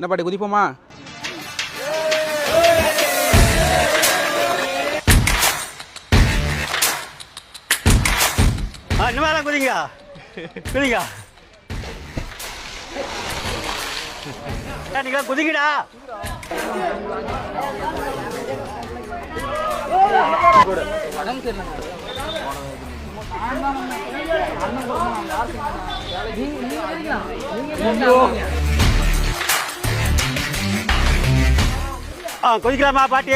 என்ன பாட்டி குதிப்போமா? இன்னும் மேலே குதிங்க குதிங்க. நீங்களா குதிங்கடா. குதிக்கலாமா பாட்டி?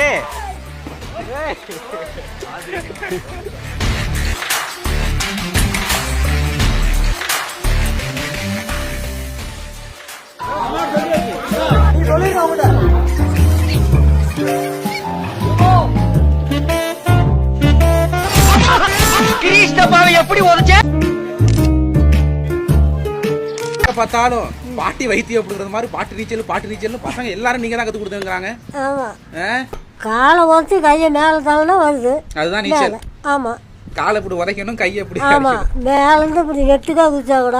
எப்படி பார்த்தாலும் பாட்டி வைத்தியம் அப்படிங்கிற மாதிரி பாட்டு நீச்சல் பசங்க எல்லாரும் நீங்க தான் கத்து கொடுத்துருக்காங்க. காலை உதச்சி கையை மேலே தள்ளனா வருது, அதுதான் நீச்சல். ஆமா, காலை இப்படி உதைக்கணும், கையை இப்படி. ஆமா, மேலேருந்து இப்படி எட்டுக்கா குதிச்சா கூட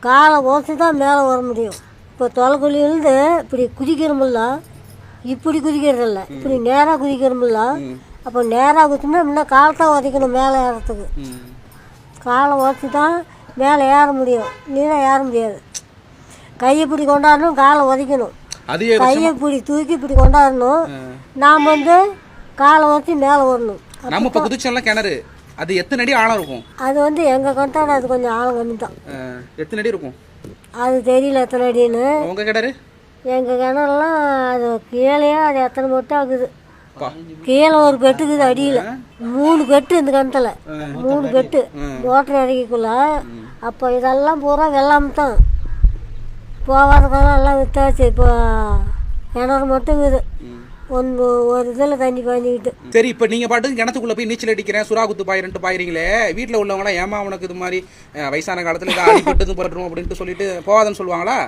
காலை உதச்சி தான் மேலே வர முடியும். இப்போ தொலைக்குழியிலேருந்து இப்படி குதிக்கிறோமில்ல, இப்படி குதிக்கிறதில்ல, இப்படி நேராக குதிக்கிறோமில்ல. அப்போ நேராக குதிச்சோம்னா இன்னும் காலை தான் உதைக்கணும் மேலே ஏறத்துக்கு. காலை உதச்சி தான் மேலே ஏற முடியும், இல்லைன்னா ஏற முடியாது. கையை இப்படி கொண்டாடணும், காலை உதைக்கணும், கையை இப்படி தூக்கி இப்படி கொண்டாடணும். நாம் வந்து காலை உதச்சி மேலே வரணும். நம்ம இப்போ குதிச்சோம்ல கிணறு, அது எத்தனை அடி ஆழம் இருக்கும்? அது வந்து எங்கள் கிணத்தான அது கொஞ்சம் ஆழம் கம்மி தான். எத்தனை அடி இருக்கும் அது தெரியல எத்தனை அடின்னு. உங்க கிணறு? எங்கள் கிணறுலாம் அது கீழேயே அது எத்தனை பெட்டு ஆகுது. கீழே ஒரு பெட்டுக்குது, அடியில் 3 பெட்டு. இந்த கிணத்துல 3 பெட்டு மோட்டர் இறக்கிக்குள்ள. அப்போ இதெல்லாம் பூரா வெள்ளாம தான், போகாத காலம் எல்லாம் வித்தாச்சு. இப்போ கிணறு மட்டும் இருக்குது, ஒரு இதில் தண்ணி பாய்ஞ்சிக்கிட்டு. சரி, இப்போ நீங்கள் பாட்டுக்கு கிணத்துக்குள்ளே போய் நீச்சல் அடிக்கிறேன், சுறா குத்து பாயிரன்ட்டு பாயிறீங்களே, வீட்டில் உள்ளவங்களாம் ஏமா உனக்கு இது மாதிரி வயசான காலத்தில் இதை அடிப்பட்டு போட்டுரும் அப்படின்ட்டு சொல்லிட்டு போகாதன்னு சொல்லுவாங்களா?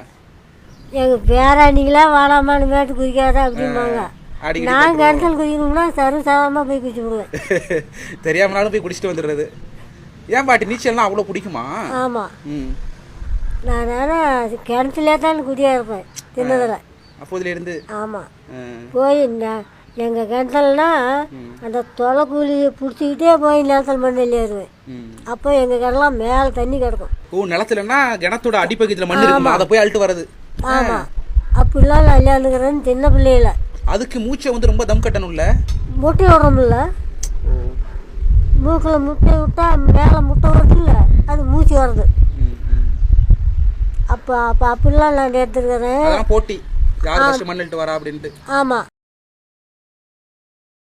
எங்கள் பேராண்டிங்களா வாடாமான்னு மேட்டு குதிக்காத அப்படிம்பாங்க. நான் கிணத்துல குதிக்கணும்னா சாதாரணமாக போய் குதிச்சு விடுவேன். தெரியாமனாலும் போய் குடிச்சிட்டு வந்துடுறது. ஏன் பாட்டி நீச்சல்லாம் அவ்வளோ பிடிக்குமா? ஆமாம், நான் கிணத்துலேயே தான் குடியாக இருப்பேன் சின்னதில் அப்போதுலேருந்து. ஆமாம், போய் எங்கள் கிணத்துலனா அந்த தொலைக்கூலியை பிடிச்சிக்கிட்டே போய் நிலத்தில் மண் ஏறுவேன். அப்போ எங்கள் கிணறுலாம் மேலே தண்ணி கிடக்கும். ஓ, நிலத்துலன்னா கிணத்தோட அடிப்பகுதியில் மண் இருக்கும், அதை போய் அழுட்டு வர்றது. ஆமாம், அப்படிலாம் நான் விளையாண்டுக்கிறேன்னு சின்ன பிள்ளையில. அதுக்கு மூச்சை வந்து ரொம்ப தம் கட்டணும்ல, முட்டை விடுறோம்ல, மூக்கில் முட்டை விட்டா மேலே முட்டை வருது இல்லை, அது மூச்சு வருது. அப்போ அப்படிலாம் நான் எடுத்துருக்கிறேன். போட்டி யார் மண்ணிட்டு வரா அப்படின்ட்டு. ஆமாம்.